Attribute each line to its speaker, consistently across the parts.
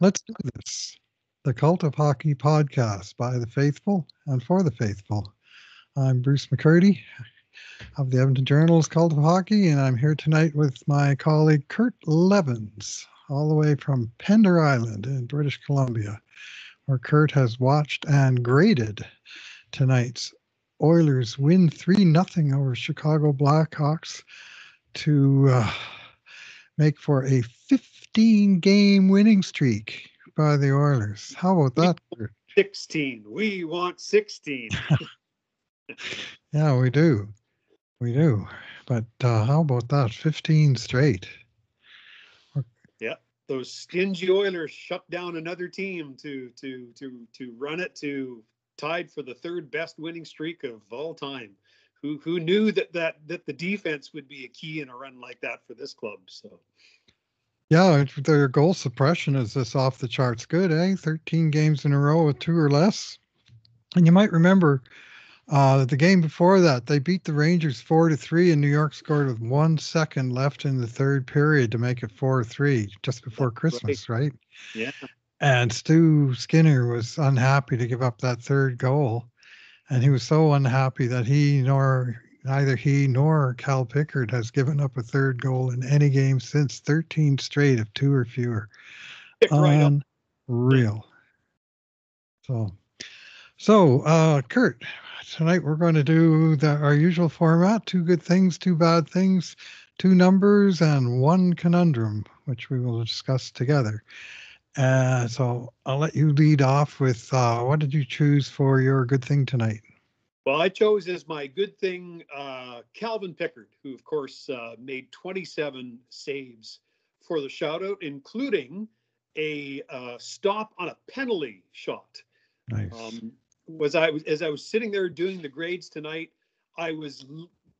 Speaker 1: Let's do this. The Cult of Hockey podcast by the faithful and for the faithful. I'm Bruce McCurdy of the Edmonton Journal's Cult of Hockey, and I'm here tonight with my colleague Kurt Leavins, all the way from Pender Island in British Columbia, where Kurt has watched and graded tonight's Oilers win 3-0 over Chicago Blackhawks to make for a 15-game winning streak by the Oilers. How about
Speaker 2: We
Speaker 1: that?
Speaker 2: want 16. We want 16.
Speaker 1: Yeah, we do. We do. But how about that? 15 straight.
Speaker 2: Yeah, those stingy Oilers shut down another team to run it to tied for the third best winning streak of all time. Who knew that the defense would be a key in a run like that for this club? So
Speaker 1: Yeah, their goal suppression is just off the charts good, eh? 13 games in a row with two or less. And you might remember the game before that, they beat the Rangers 4-3, and New York scored with 1 second left in the third period to make it 4-3 just before
Speaker 2: that's right.
Speaker 1: Christmas, right?
Speaker 2: Yeah.
Speaker 1: And Stu Skinner was unhappy to give up that third goal. And he was so unhappy that neither he nor Cal Pickard has given up a third goal in any game since 13 straight of two or fewer.
Speaker 2: Picked right up.
Speaker 1: Unreal. So, Kurt, tonight we're going to do our usual format: two good things, two bad things, two numbers, and one conundrum, which we will discuss together. So I'll let you lead off with what did you choose for your good thing tonight?
Speaker 2: Well, I chose as my good thing Calvin Pickard, who, of course, made 27 saves for the shutout, including a stop on a penalty shot.
Speaker 1: Nice.
Speaker 2: As I was sitting there doing the grades tonight, I was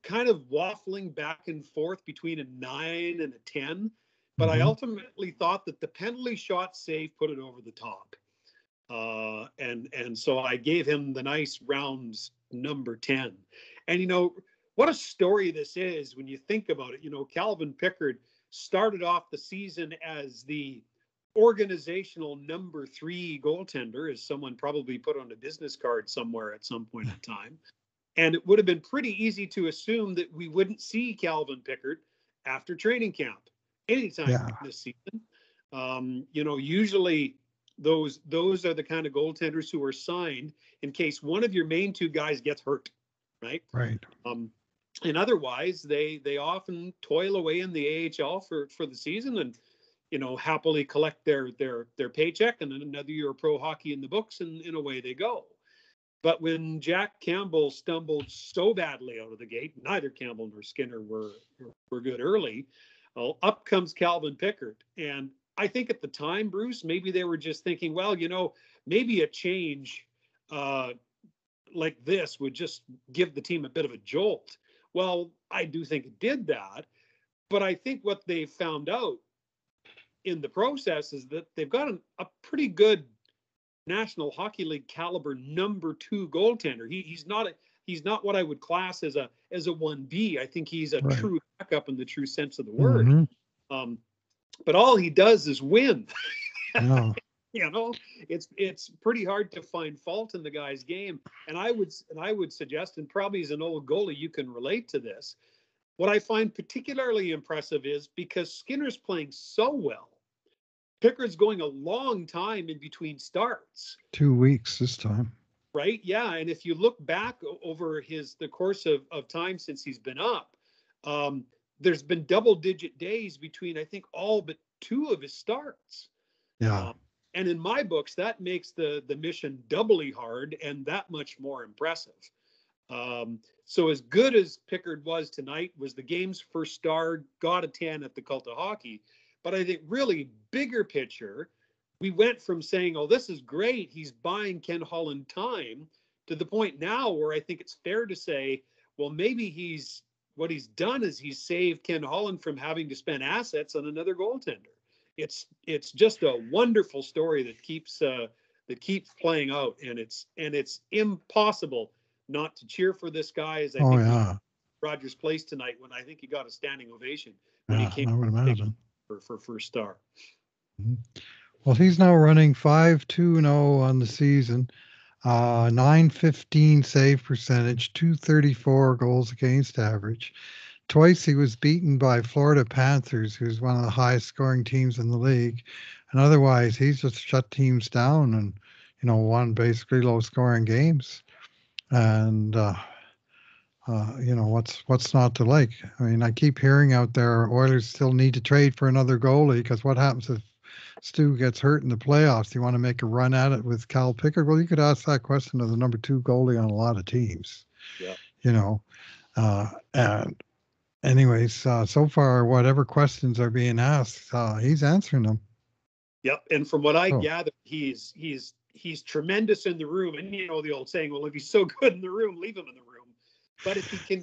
Speaker 2: kind of waffling back and forth between a 9 and a 10, but I ultimately thought that the penalty shot save put it over the top. And so I gave him the nice rounds number 10. And what a story this is when you think about it. Calvin Pickard started off the season as the organizational number 3 goaltender, as someone probably put on a business card somewhere at some point in time. And it would have been pretty easy to assume that we wouldn't see Calvin Pickard after training camp anytime this season. Usually those are the kind of goaltenders who are signed in case one of your main two guys gets hurt, right?
Speaker 1: Right.
Speaker 2: And otherwise, they often toil away in the AHL for the season and happily collect their paycheck and then another year of pro hockey in the books, and away they go. But when Jack Campbell stumbled so badly out of the gate, neither Campbell nor Skinner were good early. Well, up comes Calvin Pickard. And I think at the time, Bruce, maybe they were just thinking, well, maybe a change like this would just give the team a bit of a jolt. Well, I do think it did that. But I think what they found out in the process is that they've got a pretty good National Hockey League caliber number 2 goaltender. He's not what I would class as a 1B. I think he's a true backup in the true sense of the word. But all he does is win. It's pretty hard to find fault in the guy's game. And I would suggest, and probably as an old goalie, you can relate to this. What I find particularly impressive is because Skinner's playing so well, Pickard's going a long time in between starts.
Speaker 1: 2 weeks this time.
Speaker 2: Right? Yeah. And if you look back over the course of time since he's been up, there's been double-digit days between, I think, all but 2 of his starts.
Speaker 1: Yeah.
Speaker 2: And in my books, that makes the mission doubly hard and that much more impressive. So as good as Pickard was tonight, was the game's first star, got a 10 at the Cult of Hockey. But I think really bigger picture, we went from saying, oh, this is great, he's buying Ken Holland time, to the point now where I think it's fair to say, well, maybe what he's done is he's saved Ken Holland from having to spend assets on another goaltender. It's just a wonderful story that keeps playing out, and it's impossible not to cheer for this guy, as I think Rogers Place tonight, when I think he got a standing ovation when he came
Speaker 1: I would imagine.
Speaker 2: for first star.
Speaker 1: Well, he's now running 5-2-0 on the season, 915 save percentage, 234 goals against average. Twice he was beaten by Florida Panthers, who's one of the highest scoring teams in the league. And otherwise, he's just shut teams down and, won basically low scoring games. And, what's not to like? I mean, I keep hearing out there Oilers still need to trade for another goalie because what happens if Stu gets hurt in the playoffs? Do you want to make a run at it with Cal Pickard? Well, you could ask that question of the number 2 goalie on a lot of teams.
Speaker 2: Yeah.
Speaker 1: And anyways, so far, whatever questions are being asked, he's answering them.
Speaker 2: Yep. And from what I gather, he's tremendous in the room. And the old saying, well, if he's so good in the room, leave him in the room. But if he can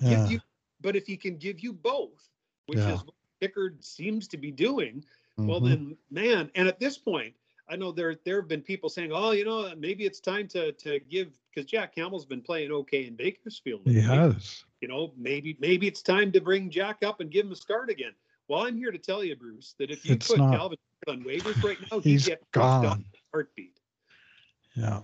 Speaker 2: give you both, which is what Pickard seems to be doing, well then, man. And at this point, I know there have been people saying, oh, maybe it's time to give, because Jack Hamill's been playing okay in Bakersfield.
Speaker 1: He has.
Speaker 2: Maybe it's time to bring Jack up and give him a start again. Well, I'm here to tell you, Bruce, that if you put Calvin on waivers right now,
Speaker 1: he's gone.
Speaker 2: Heartbeat.
Speaker 1: Yeah.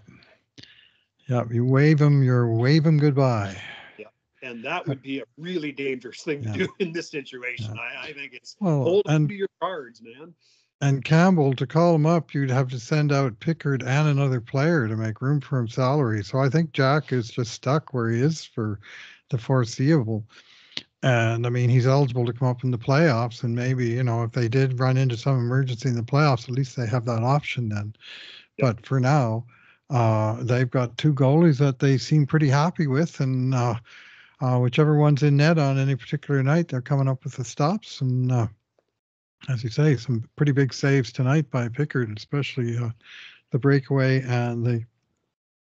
Speaker 1: You wave him. You're waving goodbye.
Speaker 2: Yeah, and that would be a really dangerous thing to do in this situation. Yeah. I think it's
Speaker 1: hold
Speaker 2: on to your cards, man.
Speaker 1: And Campbell, to call him up, you'd have to send out Pickard and another player to make room for his salary. So I think Jack is just stuck where he is for the foreseeable. And I mean, he's eligible to come up in the playoffs. And maybe, if they did run into some emergency in the playoffs, at least they have that option then. Yep. But for now, they've got 2 goalies that they seem pretty happy with. And whichever one's in net on any particular night, they're coming up with the stops. And as you say, some pretty big saves tonight by Pickard, especially the breakaway and the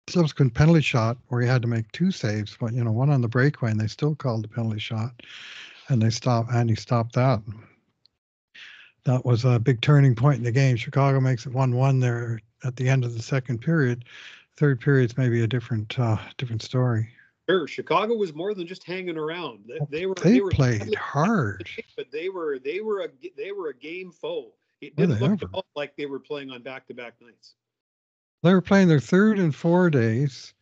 Speaker 1: subsequent penalty shot where he had to make 2 saves, but one on the breakaway, and they still called the penalty shot, and he stopped that. That was a big turning point in the game. Chicago makes it 1-1 there at the end of the second period. Third period's maybe a different story.
Speaker 2: Sure, Chicago was more than just hanging around. They
Speaker 1: played hard,
Speaker 2: but they were a game foe. It didn't look at all like they were playing on back-to-back nights.
Speaker 1: They were playing their 3rd in 4 days.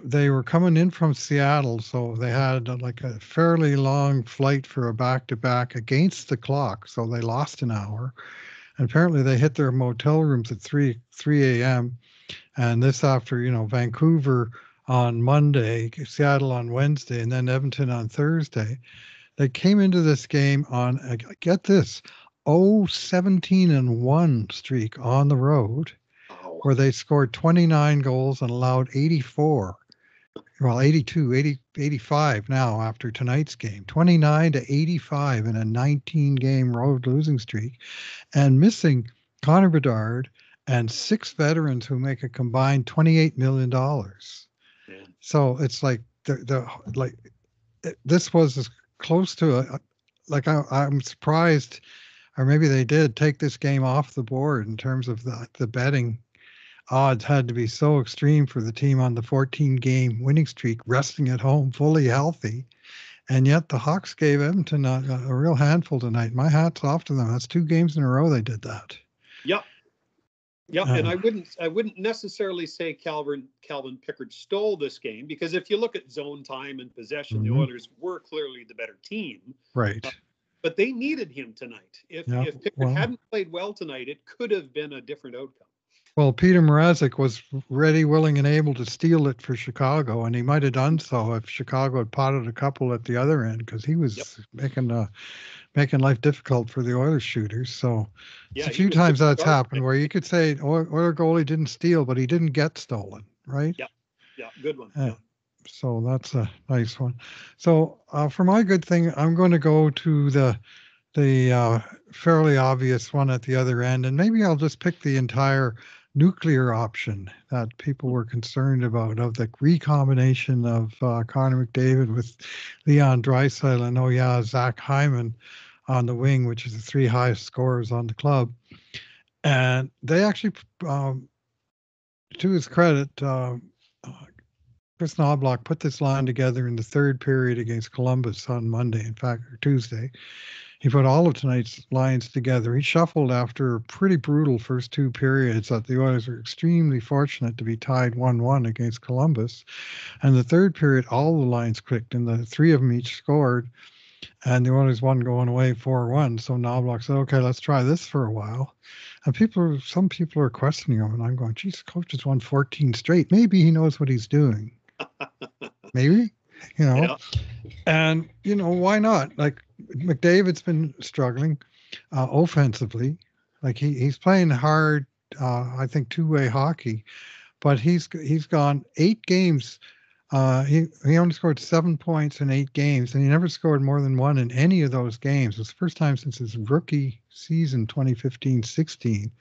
Speaker 1: They were coming in from Seattle, so they had like a fairly long flight for a back-to-back against the clock. So they lost an hour, and apparently they hit their motel rooms at 3 a.m. And this after Vancouver on Monday, Seattle on Wednesday, and then Edmonton on Thursday. They came into this game on, get this, 17-1 streak on the road, where they scored 29 goals and allowed 84. Well, 82, 85 now after tonight's game. 29-85 in a 19-game road losing streak, and missing Connor Bedard and 6 veterans who make a combined $28 million. So it's like this was as close to I'm surprised, or maybe they did take this game off the board in terms of the betting odds had to be so extreme for the team on the 14-game winning streak, resting at home, fully healthy. And yet the Hawks gave Edmonton a real handful tonight. My hat's off to them. That's 2 games in a row they did that.
Speaker 2: Yep. Yeah, and I wouldn't necessarily say Calvin Pickard stole this game, because if you look at zone time and possession, the Oilers were clearly the better team.
Speaker 1: Right.
Speaker 2: But they needed him tonight. If Pickard hadn't played well tonight, it could have been a different outcome.
Speaker 1: Well, Peter Mrazek was ready, willing, and able to steal it for Chicago, and he might have done so if Chicago had potted a couple at the other end, because he was making life difficult for the Oilers shooters. So a few times that's happened where you could say Oiler goalie didn't steal, but he didn't get stolen, right?
Speaker 2: Yeah, good one.
Speaker 1: So that's a nice one. So for my good thing, I'm going to go to the fairly obvious one at the other end, and maybe I'll just pick the entire nuclear option that people were concerned about, of the recombination of Connor McDavid with Leon Draisaitl and Zach Hyman on the wing, which is the 3 highest scorers on the club. And they actually, to his credit, Chris Knobloch put this line together in the 3rd period against Columbus on Monday, in fact, or Tuesday. he put all of tonight's lines together. He shuffled after a pretty brutal first two periods that the Oilers were extremely fortunate to be tied 1-1 against Columbus. And the third period, all the lines clicked, and the three of them each scored. And the Oilers won going away 4-1. So Knobloch said, okay, let's try this for a while. And some people are questioning him, and I'm going, geez, the coach has won 14 straight. Maybe he knows what he's doing. Maybe,
Speaker 2: Yeah.
Speaker 1: And, why not? Like, McDavid's been struggling offensively. Like, he's playing hard, I think, two-way hockey. But he's gone 8 games. He only scored 7 points in 8 games, and he never scored more than one in any of those games. It was the first time since his rookie season, 2015-16,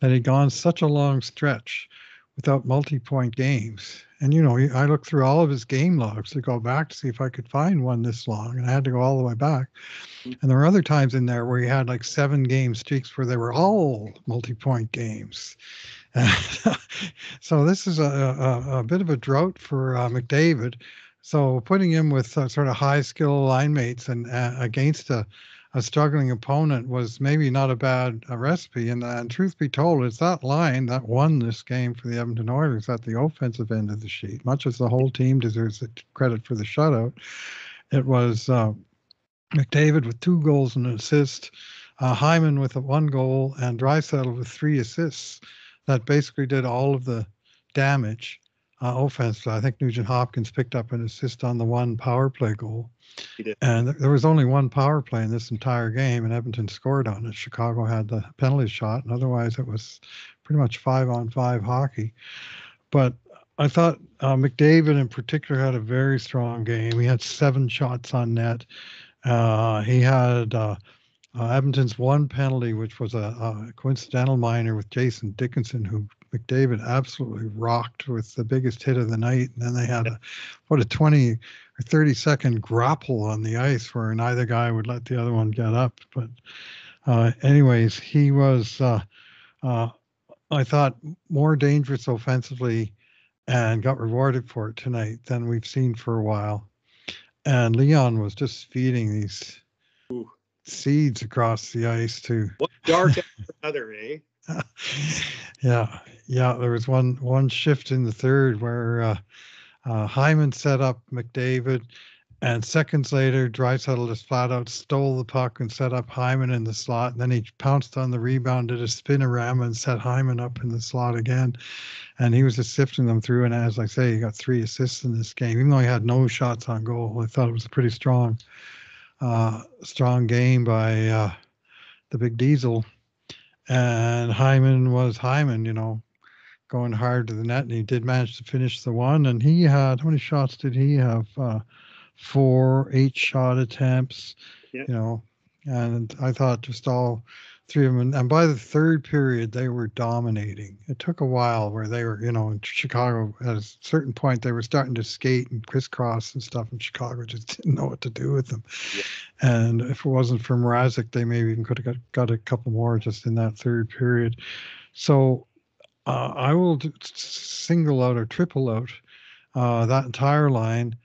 Speaker 1: that he'd gone such a long stretch without multi-point games. And, I looked through all of his game logs to go back to see if I could find one this long, and I had to go all the way back. And there were other times in there where he had like 7-game streaks where they were all multi-point games. So this is a bit of a drought for McDavid. So putting him with sort of high skill line mates and against a struggling opponent was maybe not a bad recipe. And truth be told, it's that line that won this game for the Edmonton Oilers at the offensive end of the sheet. Much as the whole team deserves the credit for the shutout, it was McDavid with 2 goals and an assist, Hyman with 1 goal, and Draisaitl with 3 assists. That basically did all of the damage offensively. I think Nugent Hopkins picked up an assist on the 1 power play goal.
Speaker 2: He did.
Speaker 1: And there was only 1 power play in this entire game, and Edmonton scored on it. Chicago had the penalty shot, and otherwise it was pretty much 5-on-5 hockey. But I thought McDavid in particular had a very strong game. He had 7 shots on net. He had Edmonton's 1 penalty, which was a coincidental minor with Jason Dickinson, who McDavid absolutely rocked with the biggest hit of the night. And then they had a 20 or 30-second grapple on the ice where neither guy would let the other one get up. But anyways, he was, I thought, more dangerous offensively and got rewarded for it tonight than we've seen for a while. And Leon was just feeding these seeds across the ice to
Speaker 2: One dark after another, eh?
Speaker 1: Yeah. There was one shift in the third where Hyman set up McDavid, and seconds later, Draisaitl just flat out stole the puck and set up Hyman in the slot. And then he pounced on the rebound, did a spinorama, and set Hyman up in the slot again. And he was just sifting them through. And as I say, he got 3 assists in this game, even though he had no shots on goal. I thought it was a pretty strong game by the Big Diesel. And Hyman was Hyman, going hard to the net, and he did manage to finish the one. And he had, how many shots did he have? 4 8-shot attempts, and I thought just all 3 of them. And by the third period, they were dominating. It took a while where they were, in Chicago, at a certain point, they were starting to skate and crisscross and stuff, and Chicago just didn't know what to do with them. Yeah. And if it wasn't for Mrazek, they maybe even could have got a couple more just in that third period. So I will single out or triple out that entire line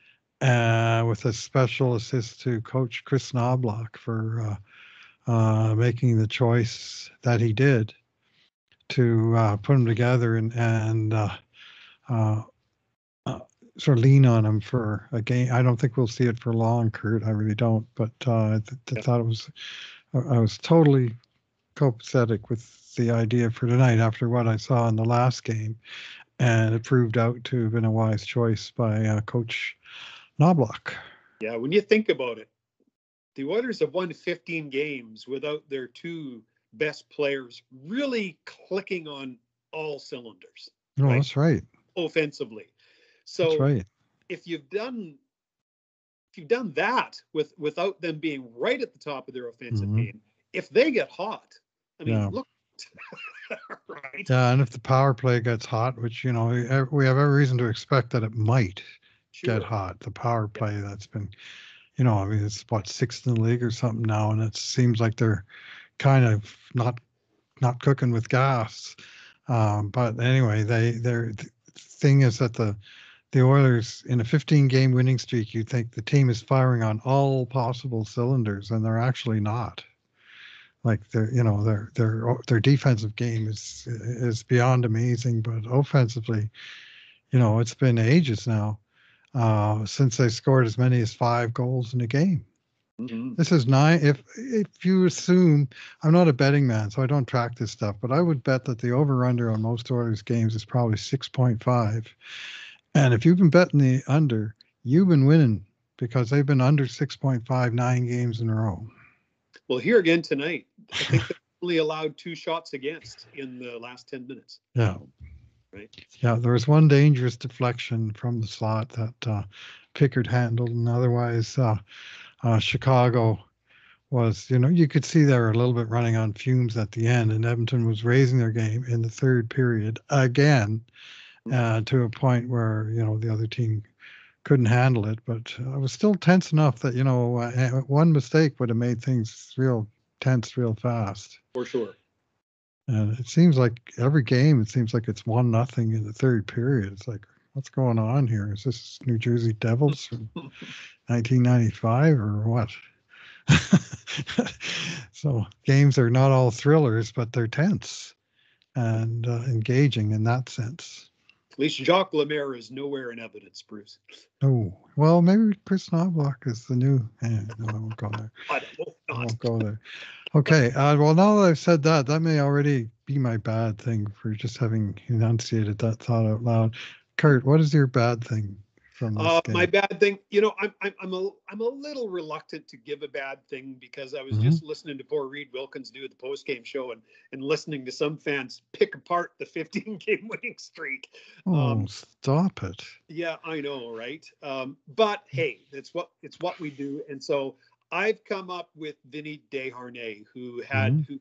Speaker 1: with a special assist to Coach Chris Knobloch for making the choice that he did to put them together and sort of lean on him for a game. I don't think we'll see it for long, Kurt. I really don't. But I thought I was totally copacetic with the idea for tonight after what I saw in the last game, and it proved out to have been a wise choice by Coach Knobloch.
Speaker 2: Yeah, when you think about it, the Oilers have won 15 games without their 2 best players really clicking on all cylinders.
Speaker 1: No, right? That's right.
Speaker 2: Offensively. So
Speaker 1: that's right.
Speaker 2: If you've done that without them being right at the top of their offensive game, if they get hot, I mean, look. Right.
Speaker 1: Yeah, and if the power play gets hot, which we have every reason to expect that it might get hot. The power play that's been, I mean, it's what, 6th in the league or something now, and it seems like they're kind of not cooking with gas. But anyway, the thing is that the the Oilers in a 15-game winning streak, you'd think the team is firing on all possible cylinders, and they're actually not. Like their defensive game is beyond amazing, but offensively, it's been ages now since they scored as many as 5 goals in a game.
Speaker 2: Mm-hmm.
Speaker 1: This is 9. If you assume, I'm not a betting man, so I don't track this stuff, but I would bet that the over/under on most Oilers games is probably 6.5. And if you've been betting the under, you've been winning because they've been under 6.5 9 games in a row.
Speaker 2: Well, here again tonight, I think they only allowed 2 shots against in the last 10 minutes.
Speaker 1: Yeah.
Speaker 2: Right.
Speaker 1: Yeah, there was one dangerous deflection from the slot that Pickard handled, and otherwise Chicago was, you could see they were a little bit running on fumes at the end, and Edmonton was raising their game in the third period again to a point where, the other team couldn't handle it. But it was still tense enough that, one mistake would have made things real tense real fast.
Speaker 2: For sure.
Speaker 1: And it seems like every game, it's 1-0 in the third period. It's like, what's going on here? Is this New Jersey Devils from 1995 or what? So games are not all thrillers, but they're tense and engaging in that sense.
Speaker 2: At least Jacques Lemaire is nowhere in evidence, Bruce.
Speaker 1: Oh, well, maybe Chris Knobloch is the new. No, I won't go there.
Speaker 2: I
Speaker 1: won't go there. Okay. Well, now that I've said that, that may already be my bad thing for just having enunciated that thought out loud. Kurt, what is your bad thing from this game?
Speaker 2: My bad thing, I'm a little reluctant to give a bad thing because I was just listening to poor Reed Wilkins do the post-game show and listening to some fans pick apart the 15-game winning streak.
Speaker 1: Oh, stop it.
Speaker 2: Yeah, I know, right? But hey, it's what we do. And so I've come up with Vinny Desharnais, who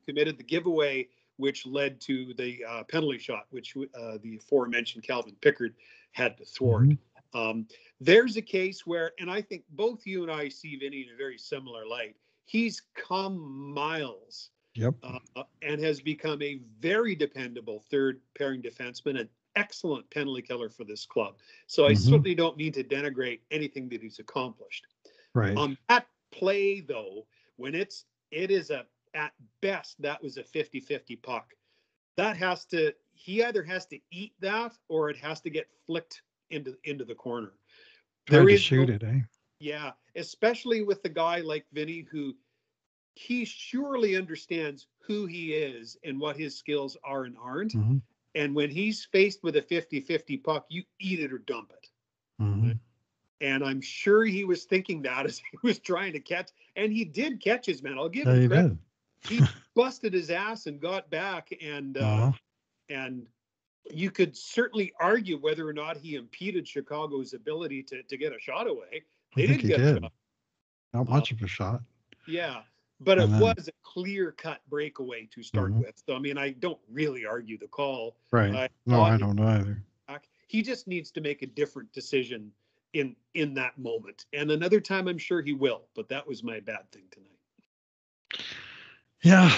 Speaker 2: committed the giveaway, which led to the penalty shot, which the aforementioned Calvin Pickard had to thwart. There's a case where, and I think both you and I see Vinny in a very similar light. He's come miles, and has become a very dependable third pairing defenseman, an excellent penalty killer for this club. So I certainly don't mean to denigrate anything that he's accomplished.
Speaker 1: Right.
Speaker 2: On that play, though, when it is at best, that was a 50-50 puck. He either has to eat that or it has to get flicked into the corner.
Speaker 1: Trying to shoot it, eh?
Speaker 2: Yeah, especially with the guy like Vinny, who he surely understands who he is and what his skills are and aren't. And when he's faced with a 50-50 puck, you eat it or dump it. And I'm sure he was thinking that as he was trying to catch. And he did catch his man. I'll give him credit. He busted his ass and got back. And you could certainly argue whether or not he impeded Chicago's ability to get a shot away. They didn't get a shot.
Speaker 1: Not much of a shot.
Speaker 2: Yeah. But it was a clear-cut breakaway to start with. So, I mean, I don't really argue the call.
Speaker 1: Right. No, I don't either.
Speaker 2: He just needs to make a different decision in that moment. And another time, I'm sure he will. But that was my bad thing tonight.
Speaker 1: Yeah.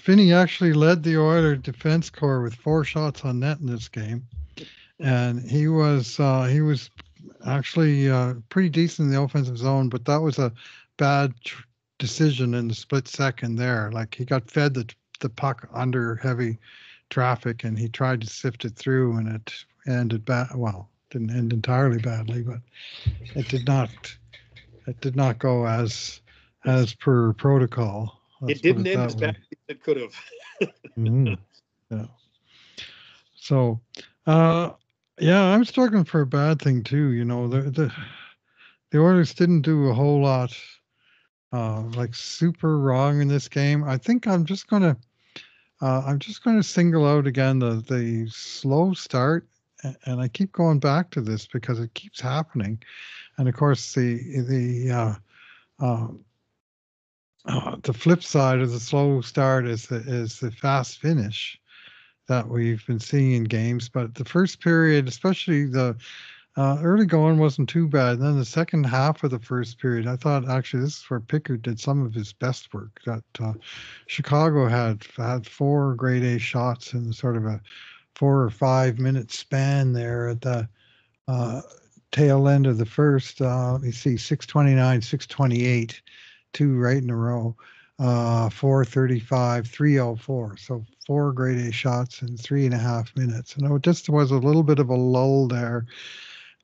Speaker 1: Vinny actually led the Oilers defense corps with 4 shots on net in this game. And he was actually pretty decent in the offensive zone, but that was a bad decision in the split second there. Like, he got fed the puck under heavy traffic and he tried to sift it through, and it ended bad. Well, didn't end entirely badly, but it did not go as per protocol.
Speaker 2: It didn't end as bad as it could have.
Speaker 1: Yeah. So, I'm struggling for a bad thing too. The Oilers didn't do a whole lot like super wrong in this game. I think I'm just gonna single out again the slow start, and I keep going back to this because it keeps happening. And of course, the flip side of the slow start is the fast finish that we've been seeing in games. But the first period, especially the early going, wasn't too bad. And then the second half of the first period, I thought actually this is where Pickard did some of his best work. That Chicago had 4 grade A shots in sort of a 4 or 5 minute span there at the tail end of the first. You see 629, 628, two right in a row. 435, 304. So 4 grade A shots in 3.5 minutes. And it just was a little bit of a lull there.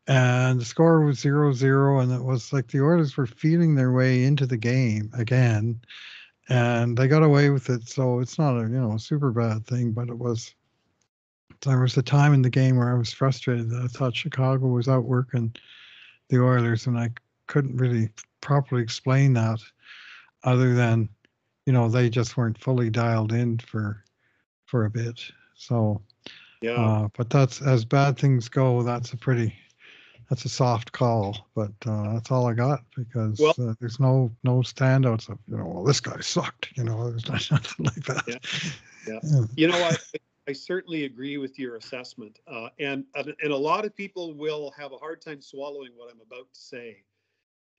Speaker 1: And the score was 0-0. And it was like the Oilers were feeling their way into the game again. And they got away with it. So it's not a super bad thing, but there was a time in the game where I was frustrated that I thought Chicago was outworking the Oilers, and I couldn't really properly explain that other than, they just weren't fully dialed in for a bit. So,
Speaker 2: Yeah.
Speaker 1: but that's, as bad things go, that's a soft call. But that's all I got, because
Speaker 2: Well,
Speaker 1: there's no standouts of, well, this guy sucked. There's nothing like that.
Speaker 2: yeah. Yeah.
Speaker 1: Yeah.
Speaker 2: I certainly agree with your assessment. And a lot of people will have a hard time swallowing what I'm about to say.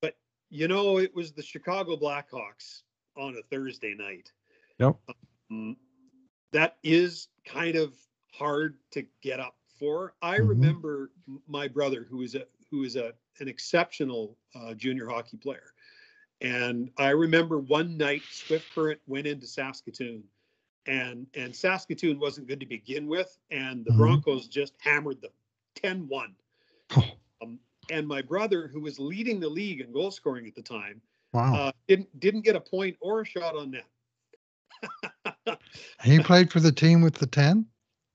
Speaker 2: But, it was the Chicago Blackhawks on a Thursday night.
Speaker 1: Yep.
Speaker 2: That is kind of hard to get up for. I
Speaker 1: Mhm.
Speaker 2: remember my brother, who is an exceptional junior hockey player. And I remember one night Swift Current went into Saskatoon, and Saskatoon wasn't good to begin with, and the
Speaker 1: Mhm.
Speaker 2: Broncos just hammered them 10-1.
Speaker 1: Oh,
Speaker 2: And my brother, who was leading the league in goal scoring at the time,
Speaker 1: wow.
Speaker 2: didn't get a point or a shot on net.
Speaker 1: He played for the team with the 10?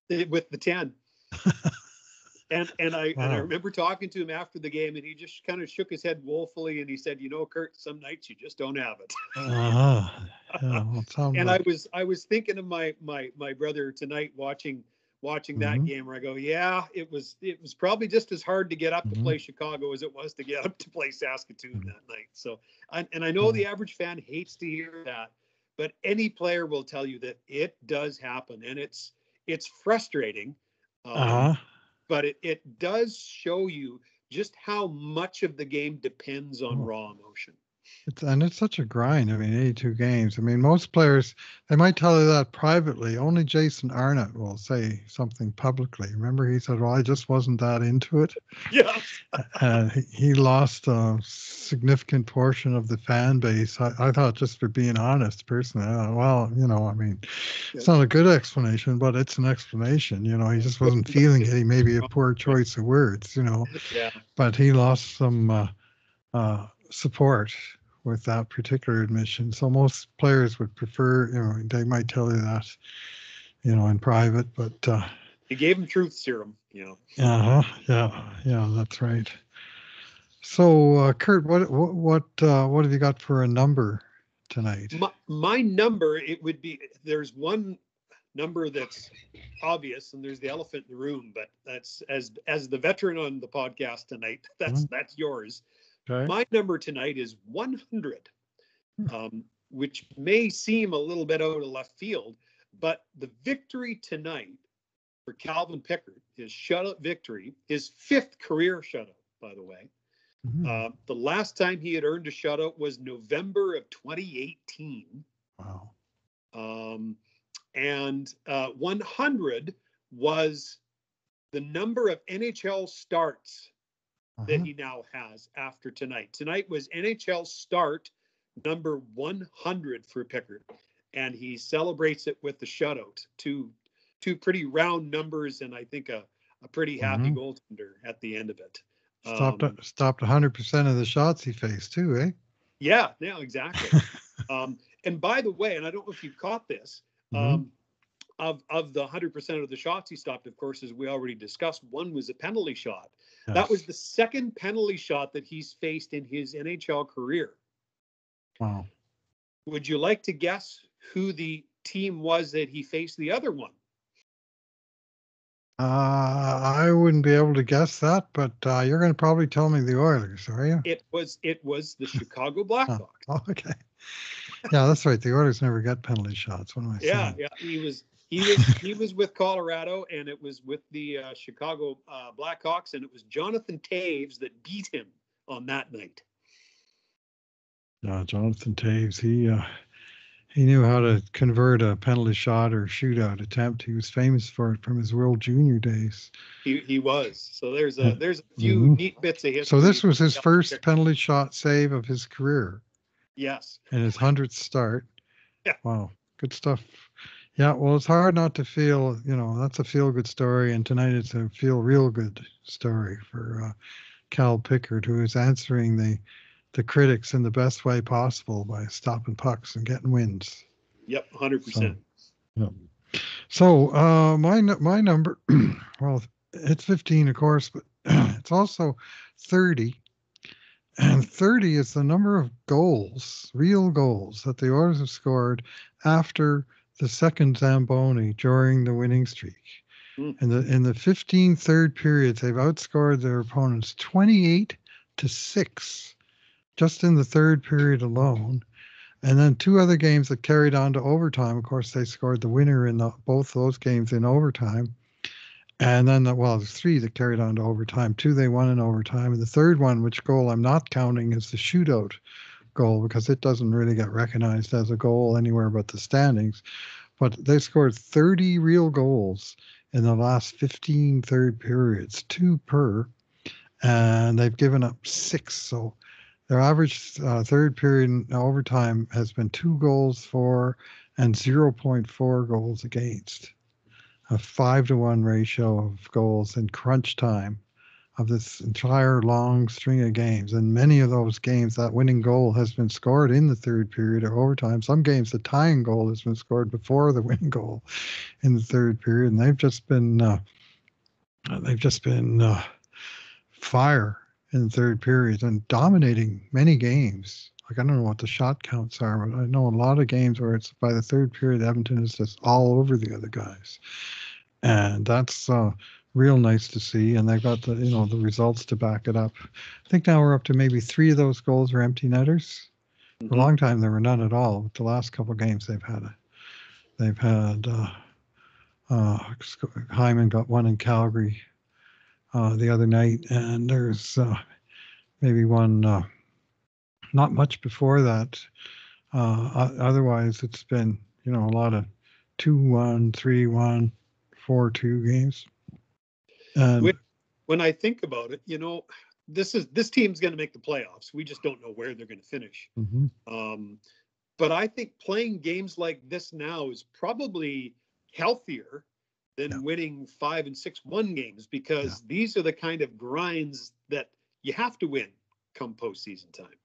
Speaker 2: With the 10. And I
Speaker 1: Wow.
Speaker 2: remember talking to him after the game, and he just kind of shook his head woefully, and he said, Kurt, some nights you just don't have it.
Speaker 1: Uh-huh. Yeah, well, it sounds
Speaker 2: And
Speaker 1: like.
Speaker 2: I was thinking of my brother tonight watching that
Speaker 1: Mhm.
Speaker 2: game, where I go, yeah, it was probably just as hard to get up to
Speaker 1: Mhm.
Speaker 2: play Chicago as it was to get up to play Saskatoon
Speaker 1: Mhm.
Speaker 2: that night. So, and I know the average fan hates to hear that, but any player will tell you that it does happen, and it's frustrating.
Speaker 1: Uh-huh.
Speaker 2: But it does show you just how much of the game depends on
Speaker 1: Oh.
Speaker 2: raw emotion.
Speaker 1: It's such a grind. I mean, 82 games. I mean, most players, they might tell you that privately. Only Jason Arnott will say something publicly. Remember, he said, "Well, I just wasn't that into it."
Speaker 2: Yeah.
Speaker 1: He lost a significant portion of the fan base. I thought, just for being honest, personally, I thought, well, I mean, it's not a good explanation, but it's an explanation. He just wasn't feeling it. He maybe a poor choice of words,
Speaker 2: Yeah.
Speaker 1: but he lost some support with that particular admission. So most players would prefer, they might tell you that, in private, but
Speaker 2: He gave him truth serum,
Speaker 1: yeah, that's right. So, Kurt, what have you got for a number tonight?
Speaker 2: My number, it would be, there's one number that's obvious, and there's the elephant in the room, but that's, as the veteran on the podcast tonight, that's yours.
Speaker 1: Okay.
Speaker 2: My number tonight is 100, which may seem a little bit out of left field, but the victory tonight for Calvin Pickard, his shutout victory, his 5th career shutout, by the way. The last time he had earned a shutout was November of 2018.
Speaker 1: Wow.
Speaker 2: And 100 was the number of NHL starts that he now has after tonight. Tonight was NHL start number 100 for Pickard, and he celebrates it with the shutout. Two pretty round numbers, and I think a pretty happy goaltender at the end of it.
Speaker 1: Stopped 100% of the shots he faced too, eh?
Speaker 2: Yeah, exactly. And by the way, and I don't know if you caught this, of the 100% of the shots he stopped, of course, as we already discussed, one was a penalty shot. Yes. That was the second penalty shot that he's faced in his NHL career.
Speaker 1: Wow.
Speaker 2: Would you like to guess who the team was that he faced the other one?
Speaker 1: I wouldn't be able to guess that, but you're going to probably tell me the Oilers, are you?
Speaker 2: It was the Chicago Blackhawks.
Speaker 1: Oh, okay. Yeah, that's right. The Oilers never got penalty shots. What am I saying?
Speaker 2: Yeah. He was with Colorado, and it was with the Chicago Blackhawks, and it was Jonathan Toews that beat him on that night.
Speaker 1: Yeah, Jonathan Toews. He knew how to convert a penalty shot or shootout attempt. He was famous for it from his World Junior days.
Speaker 2: He was. So there's
Speaker 1: Yeah.
Speaker 2: a few neat bits of
Speaker 1: So
Speaker 2: history.
Speaker 1: this was his first penalty shot save of his career.
Speaker 2: Yes.
Speaker 1: And his 100th start.
Speaker 2: Yeah.
Speaker 1: Wow, good stuff. Yeah, well, it's hard not to feel, that's a feel-good story, and tonight it's a feel-real-good story for Cal Pickard, who is answering the critics in the best way possible by stopping pucks and getting wins.
Speaker 2: Yep, 100%.
Speaker 1: Yeah. So my number, well, it's 15, of course, but it's also 30. And 30 is the number of goals, real goals, that the Oilers have scored after the second Zamboni during the winning streak.
Speaker 2: Mm.
Speaker 1: In the 15 third periods, they've outscored their opponents 28-6 just in the third period alone. And then two other games that carried on to overtime. Of course, they scored the winner in both those games in overtime. And then, there's three that carried on to overtime. Two they won in overtime. And the third one, which goal I'm not counting, is the shootout goal because it doesn't really get recognized as a goal anywhere but the standings. But they scored 30 real goals in the last 15 third periods, 2 per, and they've given up 6. So their average third period in overtime has been 2 goals for and 0.4 goals against. A 5-to-1 ratio of goals in crunch time of this entire long string of games. And many of those games, that winning goal has been scored in the third period or overtime. Some games, the tying goal has been scored before the winning goal in the third period. And they've just been fire in the third period and dominating many games. Like, I don't know what the shot counts are, but I know a lot of games where it's by the third period, Edmonton is just all over the other guys. And that's real nice to see. And they've got the results to back it up. I think now we're up to maybe 3 of those goals are empty netters. For a long time, there were none at all. But the last couple of games, they've had Hyman got one in Calgary the other night, and there's maybe one not much before that. Otherwise, it's been a lot of 2-1, 3-1, 4-2 games. And
Speaker 2: when I think about it, this team's going to make the playoffs. We just don't know where they're going to finish. But I think playing games like this now is probably healthier than winning 5 and 6-1 games, because these are the kind of grinds that you have to win come postseason time.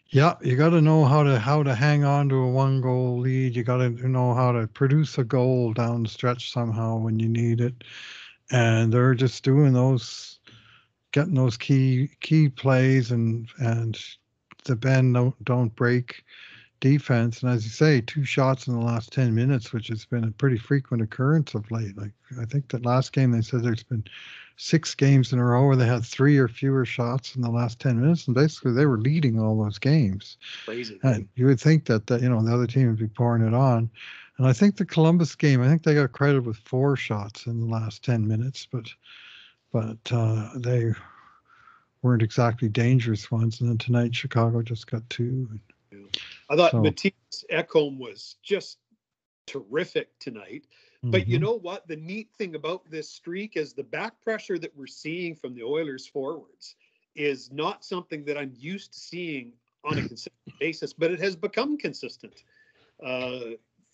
Speaker 1: Yeah, you got to know how to hang on to a 1-goal lead. You got to know how to produce a goal down the stretch somehow when you need it. And they're just doing getting those key plays and the bend don't break defense. And as you say, 2 shots in the last 10 minutes, which has been a pretty frequent occurrence of late. Like, I think that last game they said there's been 6 games in a row where they had 3 or fewer shots in the last 10 minutes, and basically they were leading all those games.
Speaker 2: Crazy.
Speaker 1: And you would think that the other team would be pouring it on. And I think the Columbus game, I think they got credited with 4 shots in the last 10 minutes, but they weren't exactly dangerous ones. And then tonight, Chicago just got 2.
Speaker 2: I thought Mattias Ekholm was just terrific tonight. But you know what? The neat thing about this streak is the back pressure that we're seeing from the Oilers forwards is not something that I'm used to seeing on a consistent basis, but it has become consistent.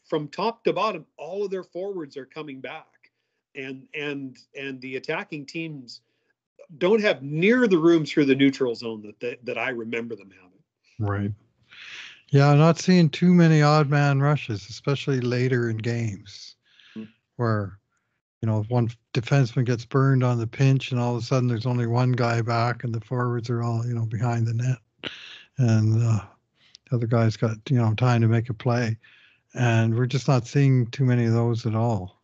Speaker 2: From top to bottom, all of their forwards are coming back, and the attacking teams don't have near the room through the neutral zone that I remember them having.
Speaker 1: Right. Yeah, I'm not seeing too many odd man rushes, especially later in games where, one defenseman gets burned on the pinch and all of a sudden there's only one guy back and the forwards are all, behind the net. And the other guy's got, time to make a play. And we're just not seeing too many of those at all.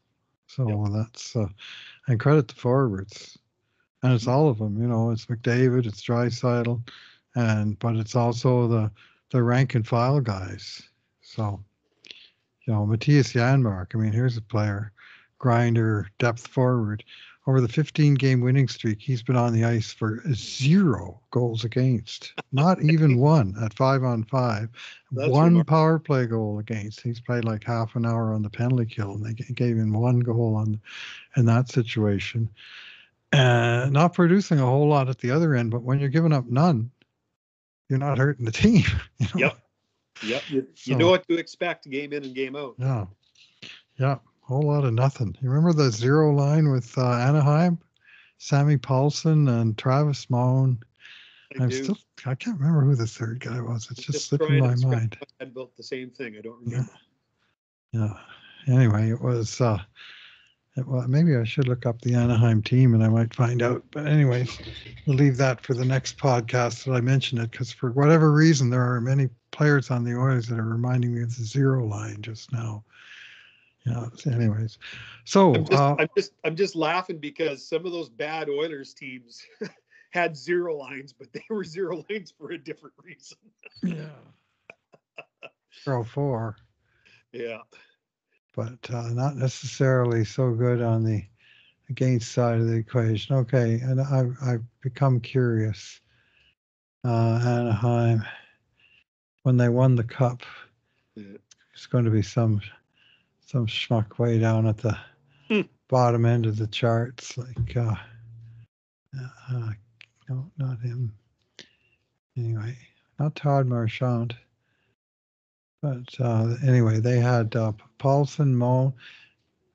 Speaker 1: So that's, and credit the forwards. And it's all of them, it's McDavid, it's Draisaitl, but it's also the rank and file guys. So, Matthias Janmark, here's a player, grinder, depth forward. over the 15-game winning streak, he's been on the ice for 0 goals against, not even one at 5-on-5,
Speaker 2: That's
Speaker 1: one
Speaker 2: remarkable.
Speaker 1: power play goal against. He's played like half an hour on the penalty kill, and they gave him 1 goal in that situation. Not producing a whole lot at the other end, but when you're giving up none, you're not hurting the team.
Speaker 2: Yep. You
Speaker 1: So,
Speaker 2: know what to expect game in and game out.
Speaker 1: Yeah. Whole lot of nothing. You remember the 0 line with Anaheim? Sammy Paulson and Travis Moan. I can't remember who the third guy was. It's just slipping my mind.
Speaker 2: I built the same thing. I don't remember.
Speaker 1: Yeah. Anyway, it was, maybe I should look up the Anaheim team and I might find out. But anyways, we'll leave that for the next podcast that I mention it, because for whatever reason, there are many players on the Oilers that are reminding me of the 0 line just now. Anyways, so
Speaker 2: I'm just laughing because some of those bad Oilers teams had 0 lines, but they were 0 lines for a different reason.
Speaker 1: Yeah. 0-4.
Speaker 2: Yeah.
Speaker 1: But not necessarily so good on the against side of the equation. Okay, and I've become curious. Anaheim, when they won the cup, it's going to be some schmuck way down at the bottom end of the charts, like no, not him. Anyway, not Todd Marchand, but anyway, they had Paulson, Mo.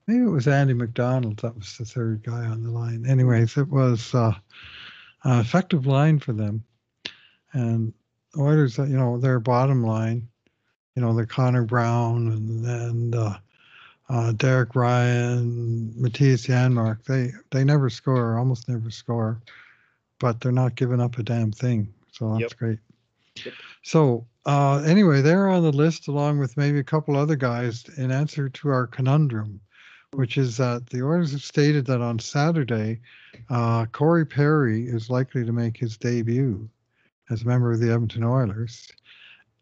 Speaker 1: Maybe it was Andy McDonald. That was the third guy on the line. Anyways, it was an effective line for them, and Oilers, their bottom line, they're Connor Brown and Derek Ryan, Matthias Janmark. They never score, almost never score, but they're not giving up a damn thing. So that's great.
Speaker 2: Yep.
Speaker 1: So anyway, they're on the list along with maybe a couple other guys in answer to our conundrum, which is that the Oilers have stated that on Saturday, Corey Perry is likely to make his debut as a member of the Edmonton Oilers.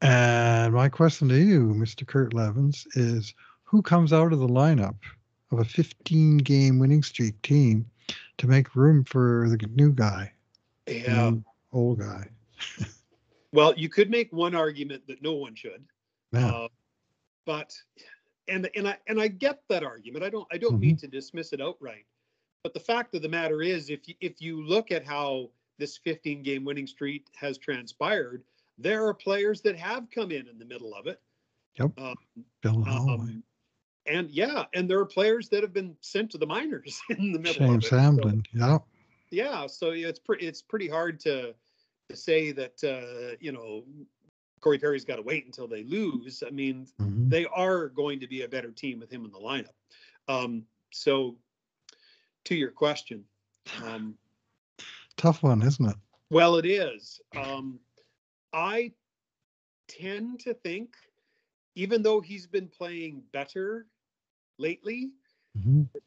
Speaker 1: And my question to you, Mr. Kurt Leavins, is who comes out of the lineup of a 15-game winning streak team to make room for the new guy, the old guy?
Speaker 2: Well, you could make one argument that no one should, but and I get that argument. I don't mean to dismiss it outright, but the fact of the matter is, if you look at how this 15-game winning streak has transpired, there are players that have come in the middle of it.
Speaker 1: Yep. Bill Holloway.
Speaker 2: And there are players that have been sent to the minors in the middle
Speaker 1: James
Speaker 2: of it.
Speaker 1: Hamblin.
Speaker 2: So it's pretty hard to say that Corey Perry's got to wait until they lose. I mean, they are going to be a better team with him in the lineup. So to your question,
Speaker 1: tough one, isn't it?
Speaker 2: Well, it is. I tend to think, even though he's been playing better lately,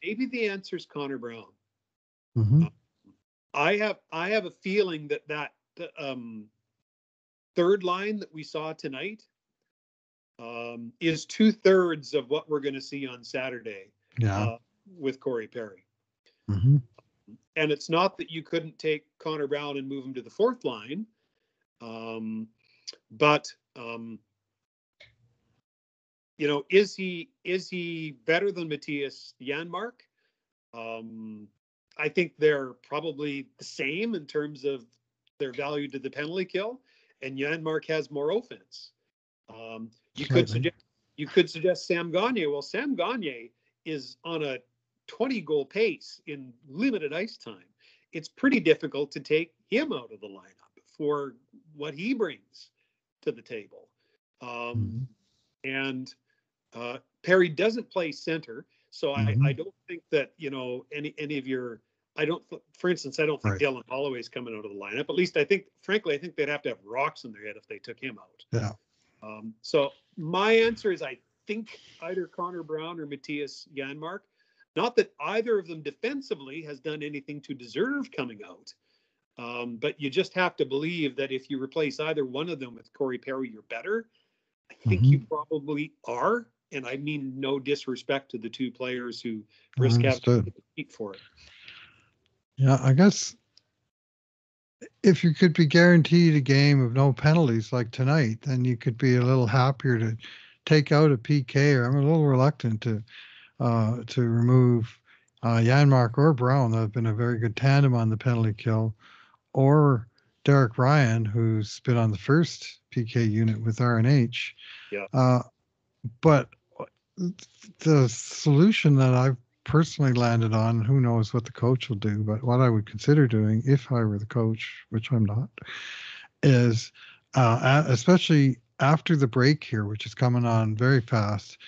Speaker 2: maybe the answer is Connor Brown. I have a feeling that third line that we saw tonight is 2/3 of what we're going to see on Saturday with Corey Perry. And it's not that you couldn't take Connor Brown and move him to the fourth line, but is he better than Matthias Janmark? I think they're probably the same in terms of their value to the penalty kill, and Janmark has more offense. You could suggest Sam Gagner. Well, Sam Gagner is on a 20-goal pace in limited ice time. It's pretty difficult to take him out of the lineup for what he brings to the table. And Perry doesn't play center, so I don't think that any of your. For instance, I don't think Dylan Holloway's coming out of the lineup. At least I think they'd have to have rocks in their head if they took him out.
Speaker 1: Yeah.
Speaker 2: So my answer is I think either Connor Brown or Matthias Janmark. Not that either of them defensively has done anything to deserve coming out, but you just have to believe that if you replace either one of them with Corey Perry, you're better. I think you probably are, and I mean no disrespect to the two players who risk having to compete for it.
Speaker 1: Yeah, I guess if you could be guaranteed a game of no penalties like tonight, then you could be a little happier to take out a PK. Or I'm a little reluctant to remove Janmark or Brown. That have been a very good tandem on the penalty kill, or Derek Ryan, who's been on the first PK unit with RNH.
Speaker 2: Yeah.
Speaker 1: Uh, but the solution that I've personally landed on, who knows what the coach will do, but what I would consider doing if I were the coach, which I'm not, is especially after the break here, which is coming on very fast.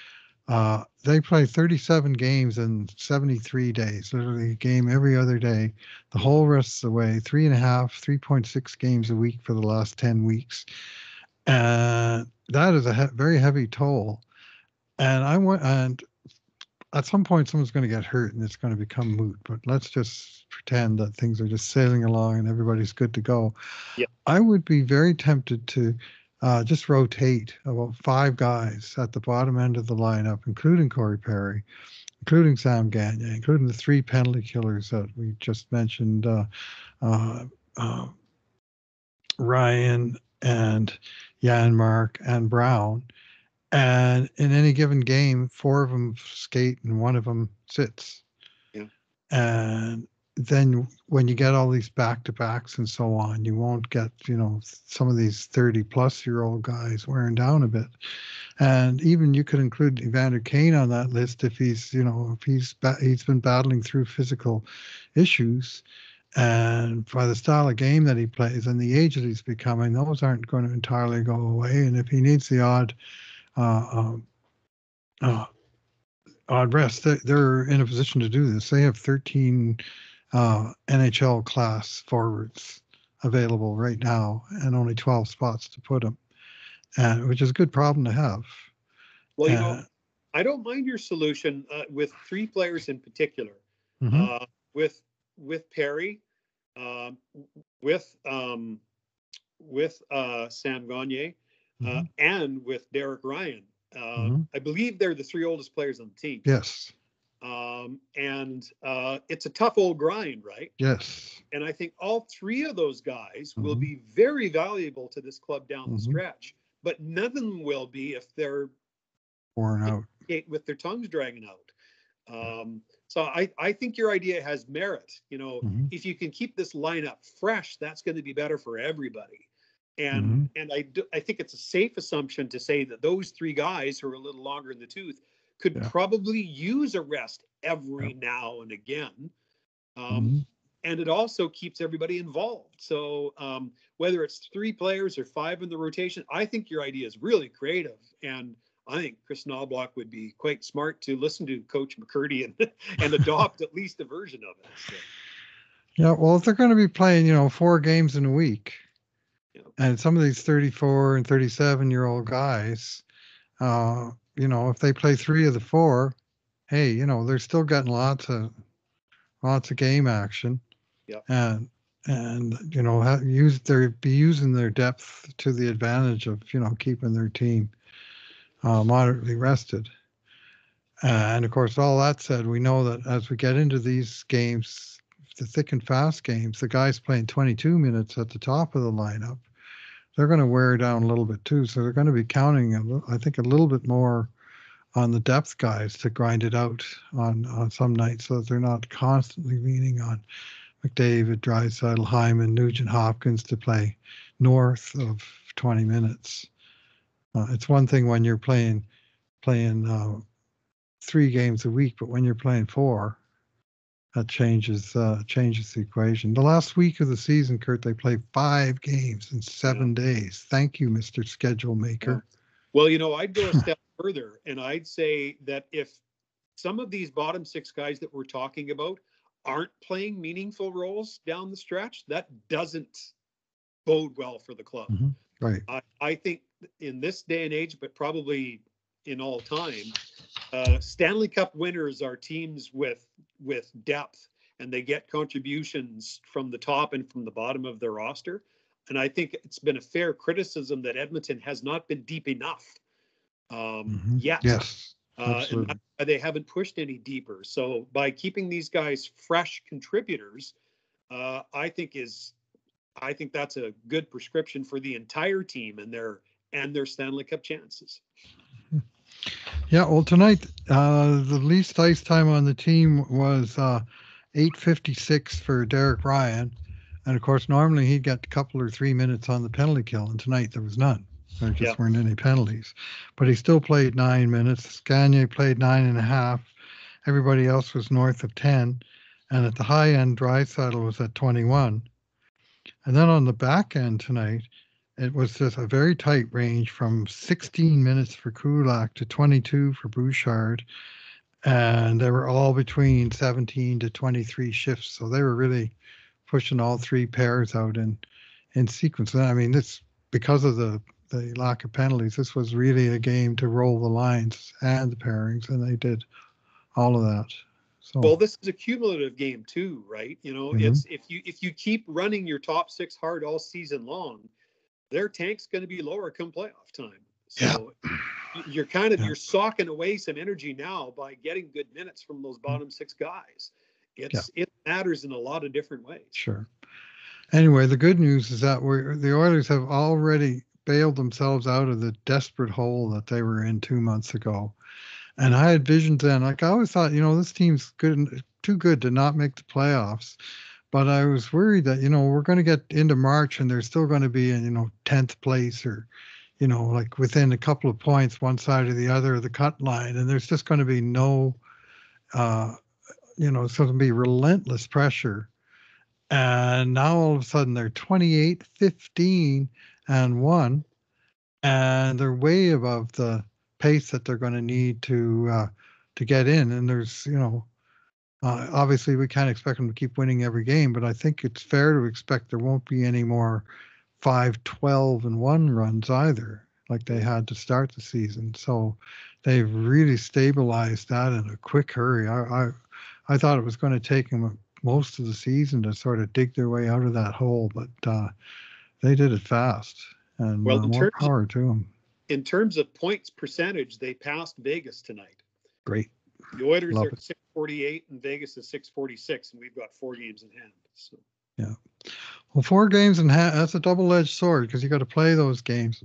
Speaker 1: They play 37 games in 73 days, literally a game every other day, the whole rest of the way, 3.6 games a week for the last 10 weeks. And that is a very heavy toll. And at some point, someone's going to get hurt and it's going to become moot. But let's just pretend that things are just sailing along and everybody's good to go.
Speaker 2: Yeah.
Speaker 1: I would be very tempted to just rotate about 5 guys at the bottom end of the lineup, including Corey Perry, including Sam Gagné, including the 3 penalty killers that we just mentioned, uh, uh, Ryan and Janmark and Brown. And in any given game, 4 of them skate and 1 of them sits.
Speaker 2: Yeah.
Speaker 1: And then when you get all these back to backs and so on, you won't get, some of these 30-plus-year-old guys wearing down a bit. And even you could include Evander Kane on that list if he's been battling through physical issues. And by the style of game that he plays and the age that he's becoming, those aren't going to entirely go away. And if he needs the odd uh, rest, they're in a position to do this. They have 13 NHL class forwards available right now and only 12 spots to put them, which is a good problem to have.
Speaker 2: Well, I don't mind your solution with 3 players in particular.
Speaker 1: Mm-hmm.
Speaker 2: With Perry, um, with Sam Gagné,
Speaker 1: Mm-hmm.
Speaker 2: and with Derek Ryan.
Speaker 1: Mm-hmm.
Speaker 2: I believe they're the 3 oldest players on the team.
Speaker 1: Yes.
Speaker 2: And it's a tough old grind, right?
Speaker 1: Yes.
Speaker 2: And I think all 3 of those guys will
Speaker 1: Mm-hmm.
Speaker 2: be very valuable to this club down the
Speaker 1: Mm-hmm.
Speaker 2: stretch, but none of them will be if they're
Speaker 1: Worn out
Speaker 2: with their tongues dragging out. So I think your idea has merit.
Speaker 1: Mm-hmm.
Speaker 2: If you can keep this lineup fresh, that's going to be better for everybody.
Speaker 1: Mm-hmm.
Speaker 2: And I think it's a safe assumption to say that those 3 guys who are a little longer in the tooth could probably use a rest every now and again.
Speaker 1: Mm-hmm.
Speaker 2: And it also keeps everybody involved. So whether it's 3 players or 5 in the rotation, I think your idea is really creative. And I think Chris Knobloch would be quite smart to listen to Coach McCurdy and adopt at least a version of it. So.
Speaker 1: Yeah, well, if they're going to be playing, 4 games in a week, and some of these 34 and 37-year-old guys, if they play 3 of the 4, hey, they're still getting lots of game action.
Speaker 2: Yeah.
Speaker 1: And be using their depth to the advantage of keeping their team moderately rested. And of course, all that said, we know that as we get into these games, the thick and fast games, the guys playing 22 minutes at the top of the lineup, they're going to wear down a little bit too. So they're going to be counting, I think, a little bit more on the depth guys to grind it out on some nights, so that they're not constantly leaning on McDavid, Draisaitl, Hyman, Nugent Hopkins to play north of 20 minutes. It's one thing when you're playing 3 games a week, but when you're playing 4, that changes the equation. The last week of the season, Kurt, they play 5 games in 7 days. Thank you, Mr. Schedule Maker.
Speaker 2: Well, I'd go a step further, and I'd say that if some of these bottom 6 guys that we're talking about aren't playing meaningful roles down the stretch, that doesn't bode well for the club.
Speaker 1: Mm-hmm. Right.
Speaker 2: I think in this day and age, but probably in all time, Stanley Cup winners are teams with depth, and they get contributions from the top and from the bottom of their roster. And I think it's been a fair criticism that Edmonton has not been deep enough yet.
Speaker 1: Yes, absolutely.
Speaker 2: And they haven't pushed any deeper. So by keeping these guys fresh contributors, I think that's a good prescription for the entire team and their Stanley Cup chances.
Speaker 1: Yeah, well, tonight the least ice time on the team was 8:56 for Derek Ryan, and of course normally he'd get a couple or 3 minutes on the penalty kill, and tonight there was none. There just weren't any penalties, but he still played 9 minutes. Gagne played 9.5. Everybody else was north of 10, and at the high end, Draisaitl was at 21. And then on the back end tonight, it was just a very tight range from 16 minutes for Kulak to 22 for Bouchard. And they were all between 17 to 23 shifts. So they were really pushing all three pairs out in sequence. And I mean, this, because of the lack of penalties, this was really a game to roll the lines and the pairings, and they did all of that. So,
Speaker 2: well, this is a cumulative game too, right? It's if you keep running your top six hard all season long, their tank's going to be lower come playoff time. So you're you're socking away some energy now by getting good minutes from those bottom six guys. It matters in a lot of different ways.
Speaker 1: Sure. Anyway, the good news is that the Oilers have already bailed themselves out of the desperate hole that they were in 2 months ago. And I had visions then. Like, I always thought, this team's too good to not make the playoffs. But I was worried that, we're going to get into March and they're still going to be in, 10th place or, like within a couple of points, one side or the other of the cut line. And there's just going to be no, it's going to be relentless pressure. And now all of a sudden they're 28, 15, and 1. And they're way above the pace that they're going to need to get in. And there's, obviously we can't expect them to keep winning every game, but I think it's fair to expect there won't be any more 5-12-1 runs either, like they had to start the season. So they've really stabilized that in a quick hurry. I thought it was going to take them most of the season to sort of dig their way out of that hole, but they did it fast, and more power to them.
Speaker 2: In terms of points percentage, they passed Vegas tonight.
Speaker 1: Great.
Speaker 2: The Oilers are at 648 and Vegas is 646, and we've got 4 games in hand. So.
Speaker 1: Yeah. Well, 4 games in hand, that's a double-edged sword, because you got to play those games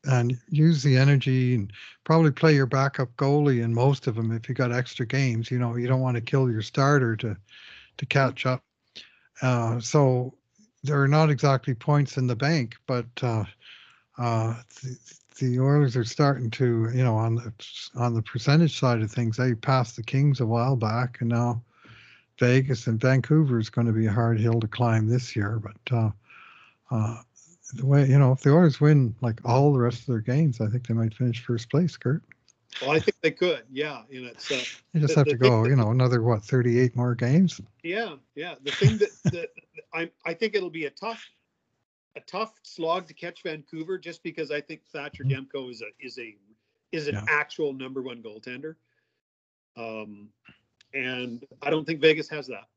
Speaker 1: and use the energy and probably play your backup goalie in most of them if you got extra games. You don't want to kill your starter to catch up. So there are not exactly points in the bank, but the Oilers are starting to, on the percentage side of things, they passed the Kings a while back, and now Vegas and Vancouver is going to be a hard hill to climb this year. But the way, if the Oilers win like all the rest of their games, I think they might finish first place, Kurt.
Speaker 2: Well, I think they could, yeah. It's
Speaker 1: you just have to go, another 38 more games.
Speaker 2: Yeah. The thing that I think it'll be a tough slog to catch Vancouver, just because I think Thatcher Demko is an actual number one goaltender, and I don't think Vegas has that.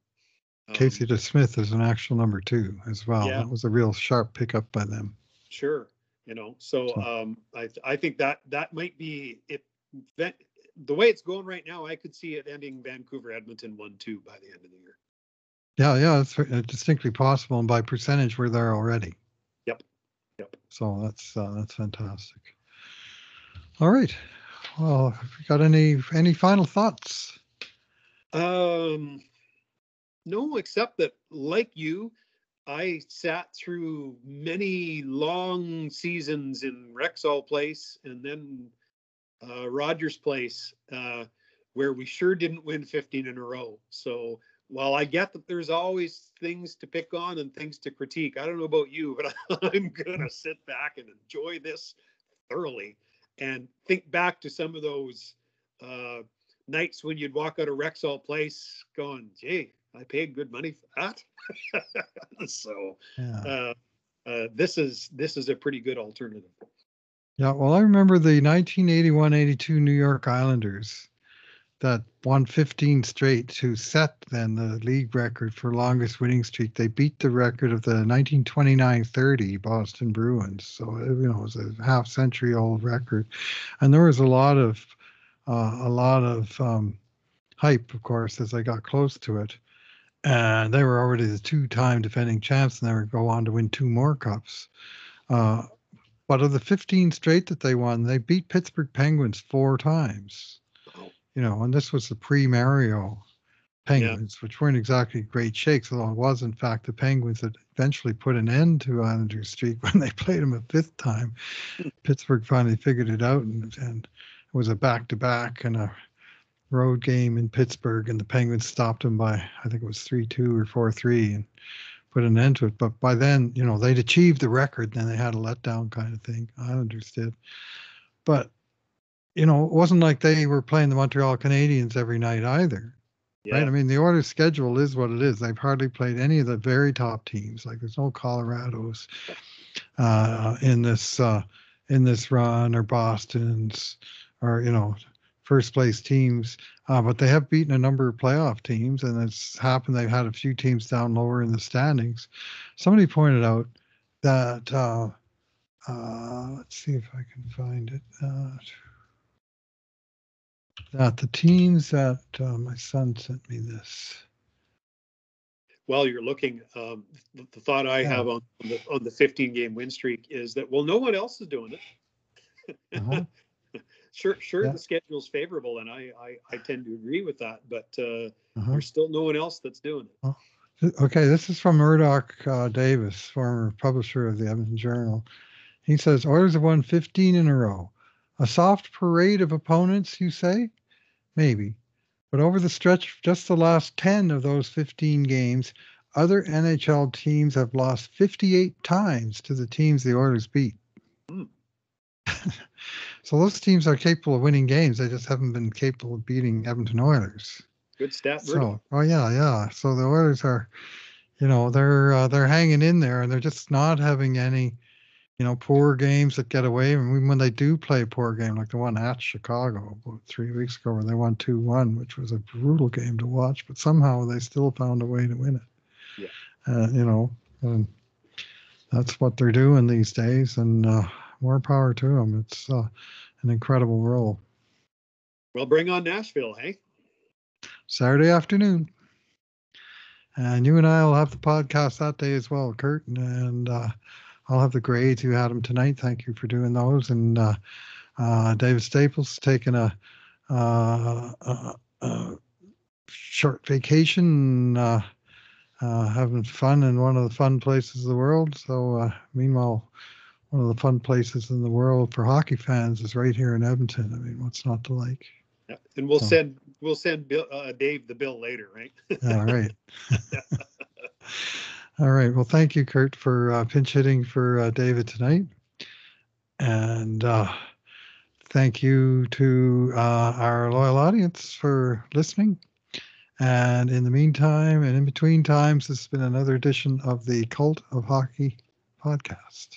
Speaker 1: Casey DeSmith is an actual number 2 as well. Yeah. That was a real sharp pickup by them.
Speaker 2: Sure, So I think that might be it. The way it's going right now, I could see it ending Vancouver Edmonton 1-2 by the end of the year.
Speaker 1: Yeah, it's distinctly possible, and by percentage, we're there already.
Speaker 2: Yep.
Speaker 1: So that's fantastic. All right. Well, have you got any final thoughts?
Speaker 2: No, except that, like you, I sat through many long seasons in Rexall Place and then Rogers Place, where we sure didn't win 15 in a row. So while I get that there's always things to pick on and things to critique, I don't know about you, but I'm going to sit back and enjoy this thoroughly and think back to some of those nights when you'd walk out of Rexall Place going, gee, I paid good money for that. So this is a pretty good alternative.
Speaker 1: Yeah, well, I remember the 1981-82 New York Islanders that won 15 straight to set then the league record for longest winning streak. They beat the record of the 1929-30 Boston Bruins. So, it was a half-century old record. And there was a lot of hype, of course, as I got close to it. and they were already the two-time defending champs, and they would go on to win 2 more cups. But of the 15 straight that they won, they beat Pittsburgh Penguins 4 times.
Speaker 2: Wow.
Speaker 1: And this was the pre-Mario
Speaker 2: Yeah.
Speaker 1: Penguins, which weren't exactly great shakes, although it was, in fact, the Penguins that eventually put an end to Islanders' streak when they played them a 5th time. Pittsburgh finally figured it out, and it was a back-to-back and a road game in Pittsburgh, and the Penguins stopped them by, I think it was 3-2 or 4-3, and put an end to it. But by then, they'd achieved the record, and then they had a letdown kind of thing. Islanders did. But, it wasn't like they were playing the Montreal Canadiens every night either.
Speaker 2: Yeah.
Speaker 1: Right? I mean, the Oilers' schedule is what it is. They've hardly played any of the very top teams. Like, there's no Colorados in this run, or Boston's, or first place teams. But they have beaten a number of playoff teams, and it's happened they've had a few teams down lower in the standings. Somebody pointed out that let's see if I can find it. That the teams that my son sent me this.
Speaker 2: While you're looking, the thought I have on the 15-game win streak is that, well, no one else is doing it.
Speaker 1: Uh-huh.
Speaker 2: Sure, the schedule's favorable, and I tend to agree with that, but
Speaker 1: Uh-huh.
Speaker 2: there's still no one else that's doing it.
Speaker 1: Okay, this is from Murdoch Davis, former publisher of the Edmonton Journal. He says, Oilers have won 15 in a row. A soft parade of opponents, you say? Maybe. But over the stretch of just the last 10 of those 15 games, other NHL teams have lost 58 times to the teams the Oilers beat. So those teams are capable of winning games. They just haven't been capable of beating Edmonton Oilers.
Speaker 2: Good stat,
Speaker 1: So, yeah. So the Oilers are, they're hanging in there, and they're just not having any, poor games that get away. And when they do play a poor game, like the one at Chicago about 3 weeks ago, where they won 2-1, which was a brutal game to watch, but somehow they still found a way to win it.
Speaker 2: Yeah.
Speaker 1: And that's what they're doing these days, and more power to them. It's an incredible role.
Speaker 2: Well, bring on Nashville, hey?
Speaker 1: Saturday afternoon. And you and I will have the podcast that day as well, Kurt. And I'll have the grades. You had them tonight. Thank you for doing those. And David Staples taking a short vacation, having fun in one of the fun places of the world. So meanwhile, one of the fun places in the world for hockey fans is right here in Edmonton. I mean, what's not to like?
Speaker 2: Yeah. And we'll send Dave the bill later, right?
Speaker 1: All right. All right. Well, thank you, Kurt, for pinch hitting for David tonight. And thank you to our loyal audience for listening. And in the meantime, and in between times, this has been another edition of the Cult of Hockey podcast.